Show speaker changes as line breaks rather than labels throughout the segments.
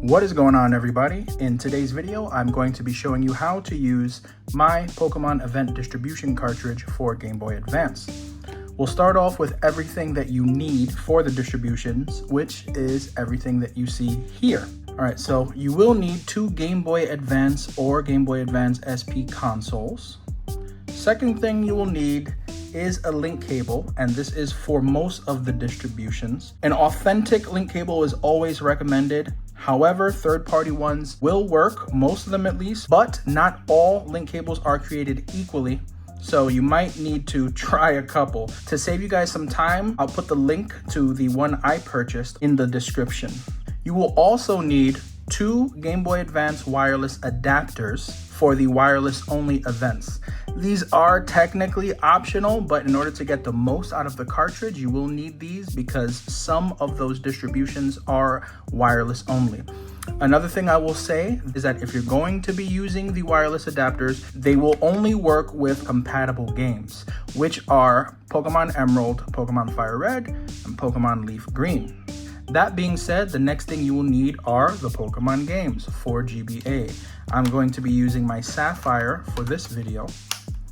What is going on, everybody? In today's video, I'm going to be showing you how to use my Pokemon Event Distribution cartridge for Game Boy Advance. We'll start off with everything that you need for the distributions, which is everything that you see here. All right, so you will need two Game Boy Advance or Game Boy Advance SP consoles. Second thing you will need is a link cable, and this is for most of the distributions. An authentic link cable is always recommended. However, third-party ones will work, most of them at least, but not all link cables are created equally. So you might need to try a couple. To save you guys some time, I'll put the link to the one I purchased in the description. You will also need two Game Boy Advance wireless adapters for the wireless only events. These are technically optional, but in order to get the most out of the cartridge, you will need these because some of those distributions are wireless only. Another thing I will say is that if you're going to be using the wireless adapters, they will only work with compatible games, which are Pokemon Emerald, Pokemon Fire Red, and Pokemon Leaf Green. That being said, the next thing you will need are the Pokemon games for GBA. I'm going to be using my Sapphire for this video.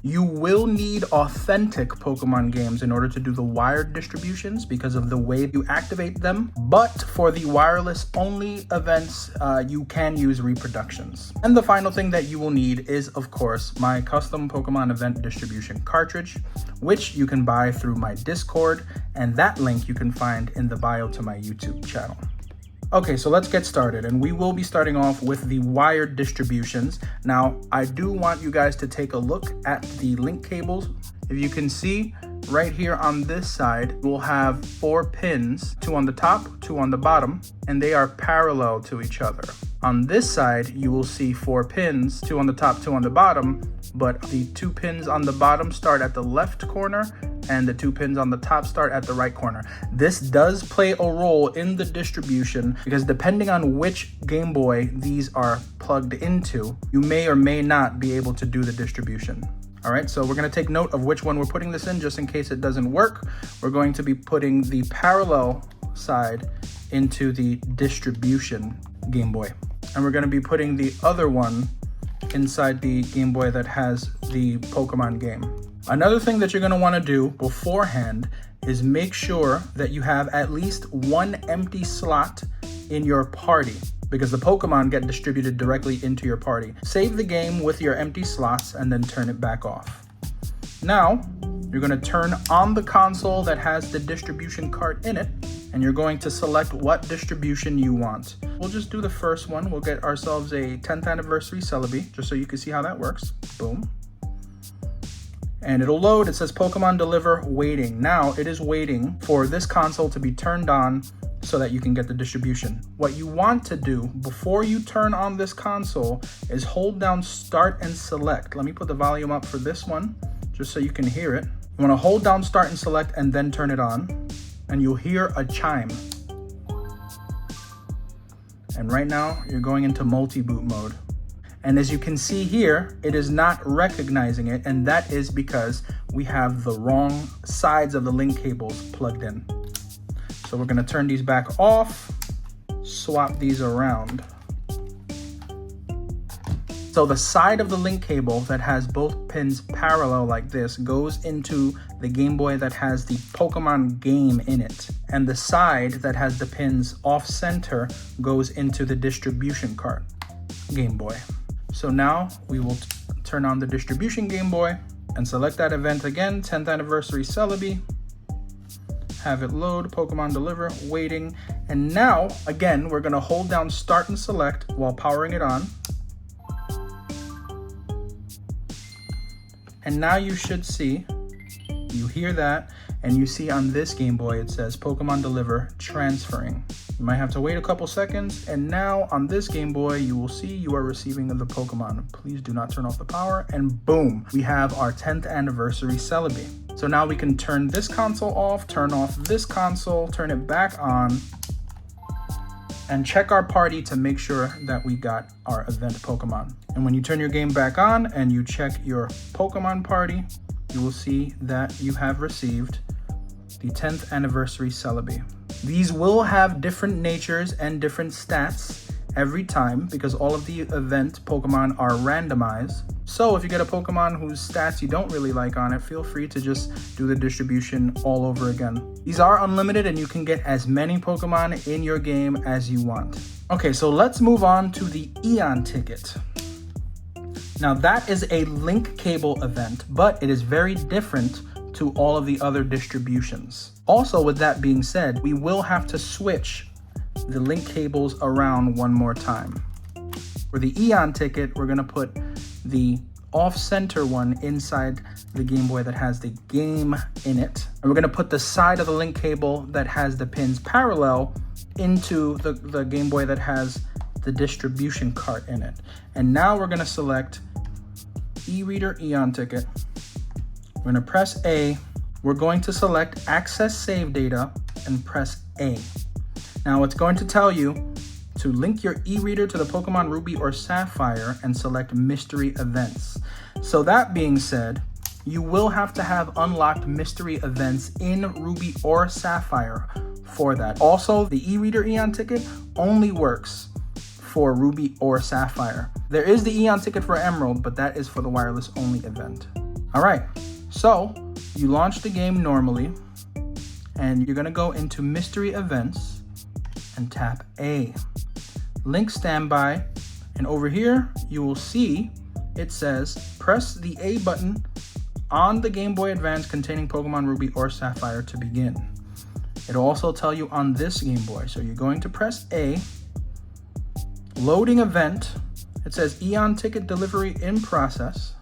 You will need authentic Pokemon games in order to do the wired distributions because of the way you activate them. But for the wireless only events, you can use reproductions. And the final thing that you will need is, of course, my custom Pokemon event distribution cartridge, which you can buy through my Discord, and that link you can find in the bio to my YouTube channel. Okay, so let's get started, and we will be starting off with the wired distributions. Now, I do want you guys to take a look at the link cables. If you can see right here on this side, we'll have 4 pins, 2 on the top, 2 on the bottom, and they are parallel to each other. On this side, you will see 4 pins, 2 on the top, 2 on the bottom, but the 2 pins on the bottom start at the left corner and the 2 pins on the top start at the right corner. This does play a role in the distribution because depending on which Game Boy these are plugged into, you may or may not be able to do the distribution. All right, so we're gonna take note of which one we're putting this in just in case it doesn't work. We're going to be putting the parallel side into the distribution Game Boy. And we're gonna be putting the other one inside the Game Boy that has the Pokemon game. Another thing that you're gonna wanna do beforehand is make sure that you have at least one empty slot in your party because the Pokemon get distributed directly into your party. Save the game with your empty slots and then turn it back off. Now, you're gonna turn on the console that has the distribution cart in it, and you're going to select what distribution you want. We'll just do the first one. We'll get ourselves a 10th anniversary Celebi, just so you can see how that works. Boom. And it'll load. It says Pokemon Deliver waiting. Now it is waiting for this console to be turned on so that you can get the distribution. What you want to do before you turn on this console is hold down Start and Select. Let me put the volume up for this one just so you can hear it. You want to hold down Start and Select and then turn it on, and you'll hear a chime. And right now you're going into multi-boot mode. And as you can see here, it is not recognizing it, and that is because we have the wrong sides of the link cables plugged in. So we're gonna turn these back off, swap these around. So the side of the link cable that has both pins parallel like this goes into the Game Boy that has the Pokemon game in it. And the side that has the pins off center goes into the distribution cart Game Boy. So now we will turn on the distribution Game Boy and select that event again, 10th anniversary Celebi. Have it load, Pokemon Deliver, waiting. And now, again, we're gonna hold down Start and Select while powering it on. And now you should see, you hear that, and you see on this Game Boy, it says Pokemon Deliver transferring. You might have to wait a couple seconds, and now on this Game Boy, you will see you are receiving the Pokemon. Please do not turn off the power, and boom, we have our 10th anniversary Celebi. So now we can turn this console off, turn off this console, turn it back on, and check our party to make sure that we got our event Pokemon. And when you turn your game back on and you check your Pokemon party, you will see that you have received the 10th anniversary Celebi. These will have different natures and different stats, every time because all of the event Pokemon are randomized. So if you get a Pokemon whose stats you don't really like on it, feel free to just do the distribution all over again. These are unlimited and you can get as many Pokemon in your game as you want. Okay, so let's move on to the Eon ticket. Now that is a link cable event, but it is very different to all of the other distributions. Also, with that being said, we will have to switch the link cables around one more time. For the Eon ticket, we're gonna put the off-center one inside the Game Boy that has the game in it. And we're gonna put the side of the link cable that has the pins parallel into the Game Boy that has the distribution cart in it. And now we're gonna select e-reader Eon ticket. We're gonna press A. We're going to select access save data and press A. Now it's going to tell you to link your e-reader to the Pokemon Ruby or Sapphire and select mystery events. So that being said, you will have to have unlocked mystery events in Ruby or Sapphire for that. Also, the e-reader Eon ticket only works for Ruby or Sapphire. There is the Eon ticket for Emerald, but that is for the wireless only event. All right, so you launch the game normally and you're gonna go into mystery events and tap A. Link standby, and over here you will see it says press the A button on the Game Boy Advance containing Pokemon Ruby or Sapphire to begin. It'll also tell you on this Game Boy. So you're going to press A, loading event. It says Eon ticket delivery in process.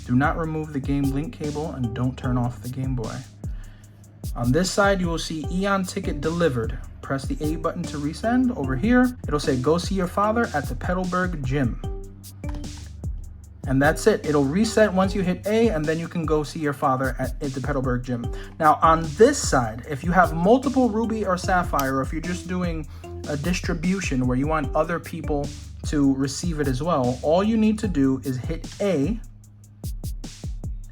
Do not remove the game link cable and don't turn off the Game Boy. On this side, you will see Eon ticket delivered. Press the A button to resend. Over here, it'll say go see your father at the Petalburg Gym. And that's it. It'll reset once you hit A, and then you can go see your father at the Petalburg Gym. Now on this side, if you have multiple Ruby or Sapphire, or if you're just doing a distribution where you want other people to receive it as well, all you need to do is hit A,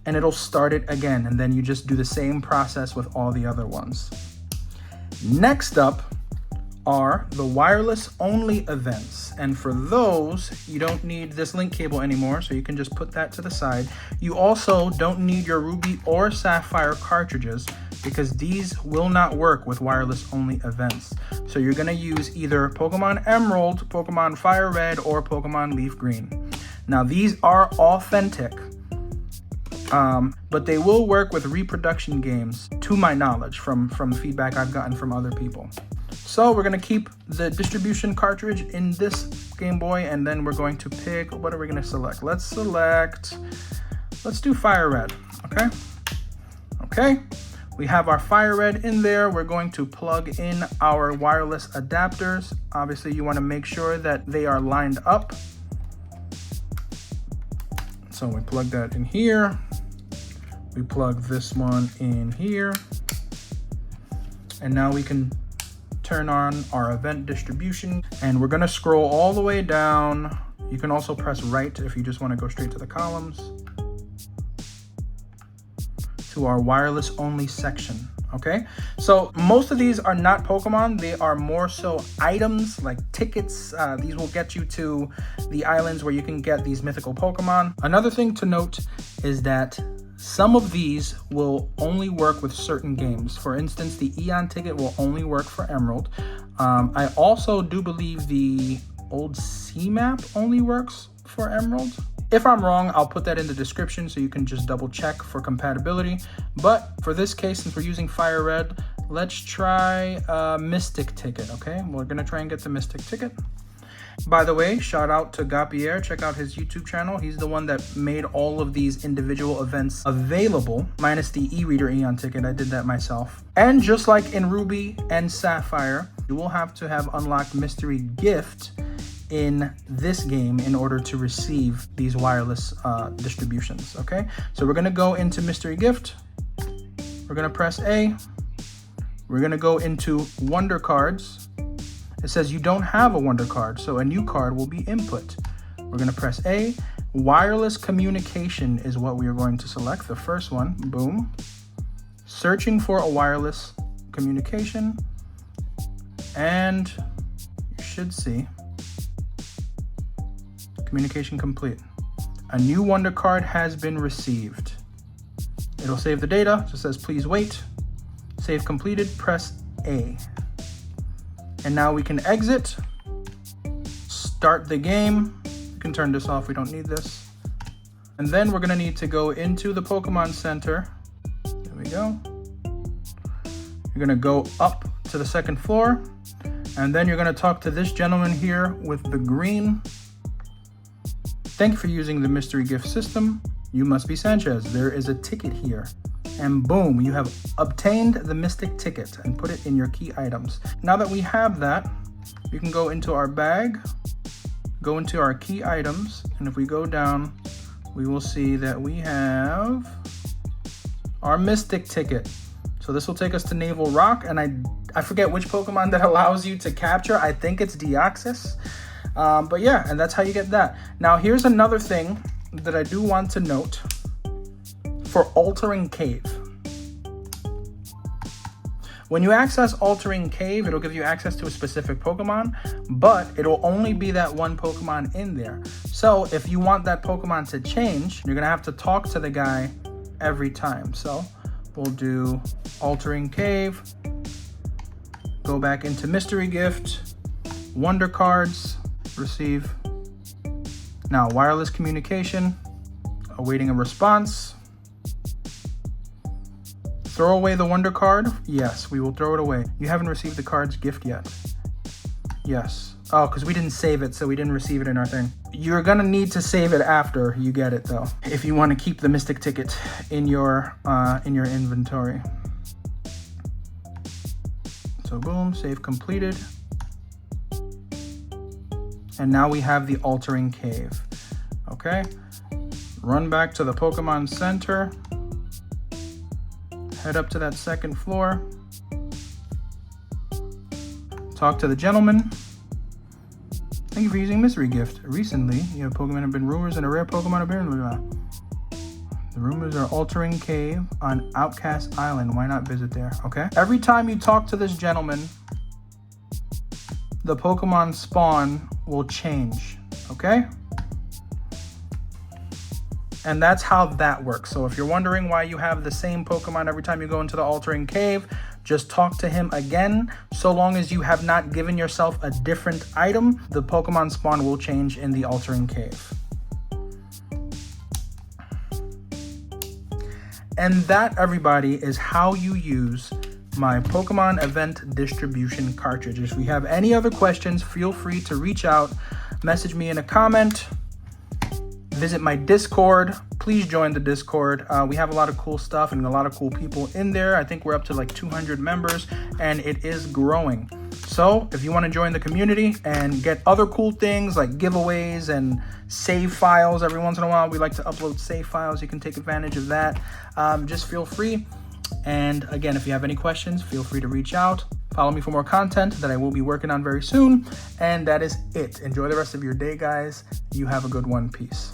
and it'll start it again. And then you just do the same process with all the other ones. Next up are the wireless only events. And for those, you don't need this link cable anymore, so you can just put that to the side. You also don't need your Ruby or Sapphire cartridges because these will not work with wireless only events. So you're gonna use either Pokemon Emerald, Pokemon Fire Red, or Pokemon Leaf Green. Now these are authentic, but they will work with reproduction games, to my knowledge, from feedback I've gotten from other people. So we're gonna keep the distribution cartridge in this Game Boy, and then we're going to pick, what are we gonna select? Let's do Fire Red, okay? Okay, we have our Fire Red in there. We're going to plug in our wireless adapters. Obviously, you wanna make sure that they are lined up. So we plug that in here. We plug this one in here. And now we can turn on our event distribution, and we're gonna scroll all the way down. You can also press right if you just wanna go straight to the columns, to our wireless only section, okay? So most of these are not Pokemon. They are more so items like tickets. These will get you to the islands where you can get these mythical Pokemon. Another thing to note is that some of these will only work with certain games. For instance, the Eon ticket will only work for Emerald. I also do believe the old C map only works for Emerald. If I'm wrong, I'll put that in the description so you can just double check for compatibility. But for this case, since we're using Fire Red, let's try Mystic ticket, okay? We're gonna try and get the Mystic ticket. By the way, shout out to Gapier. Check out his YouTube channel. He's the one that made all of these individual events available, minus the e-reader Eon ticket. I did that myself. And just like in Ruby and Sapphire, you will have to have unlocked Mystery Gift in this game in order to receive these wireless distributions, okay? So we're gonna go into Mystery Gift. We're gonna press A. We're gonna go into Wonder Cards. It says you don't have a Wonder Card, so a new card will be input. We're gonna press A. Wireless communication is what we are going to select, the first one, boom. Searching for a wireless communication, and you should see Communication complete. A new Wonder card has been received. It'll save the data. Just says please wait. Save completed. Press A. And now we can exit. Start the game. You can turn this off. We don't need this. And then we're gonna need to go into the Pokemon Center. There we go. You're gonna go up to the second floor, and then you're gonna talk to this gentleman here with the green. Thank you for using the mystery gift system. You must be Sanchez. There is a ticket here. And boom, you have obtained the mystic ticket and put it in your key items. Now that we have that, we can go into our bag, go into our key items, and if we go down, we will see that we have our mystic ticket. So this will take us to Naval Rock, and I forget which Pokemon that allows you to capture. I think it's Deoxys. But yeah, and that's how you get that. Now here's another thing that I do want to note for Altering Cave. When you access Altering Cave, it'll give you access to a specific Pokemon, but it'll only be that one Pokemon in there. So if you want that Pokemon to change, you're gonna have to talk to the guy every time. So we'll do Altering Cave, go back into Mystery Gift, Wonder Cards, receive. Now, wireless communication, awaiting a response. Throw away the Wonder card. Yes, we will throw it away. You haven't received the card's gift yet. Yes. Oh, because we didn't save it, so we didn't receive it in our thing. You're gonna need to save it after you get it, though, if you want to keep the mystic ticket in your inventory. So boom, save completed. And now we have the Altering Cave. Okay, run back to the Pokemon Center. Head up to that second floor. Talk to the gentleman. Thank you for using Mystery Gift. Recently, you have Pokemon have been rumors and a rare Pokemon appeared. The rumors are Altering Cave on Outcast Island. Why not visit there? Okay. Every time you talk to this gentleman, the Pokemon spawn will change. Okay. And that's how that works. So if you're wondering why you have the same Pokemon every time you go into the Altering Cave, just talk to him again. So long as you have not given yourself a different item, the Pokemon spawn will change in the Altering Cave. And that, everybody, is how you use my Pokemon event distribution cartridge. If you have any other questions, feel free to reach out, message me in a comment. Visit my Discord. Please join the Discord. We have a lot of cool stuff and a lot of cool people in there. I think we're up to like 200 members and it is growing. So if you want to join the community and get other cool things like giveaways and save files every once in a while, we like to upload save files. You can take advantage of that. Just feel free. And again, if you have any questions, feel free to reach out. Follow me for more content that I will be working on very soon. And that is it. Enjoy the rest of your day, guys. You have a good one. Peace.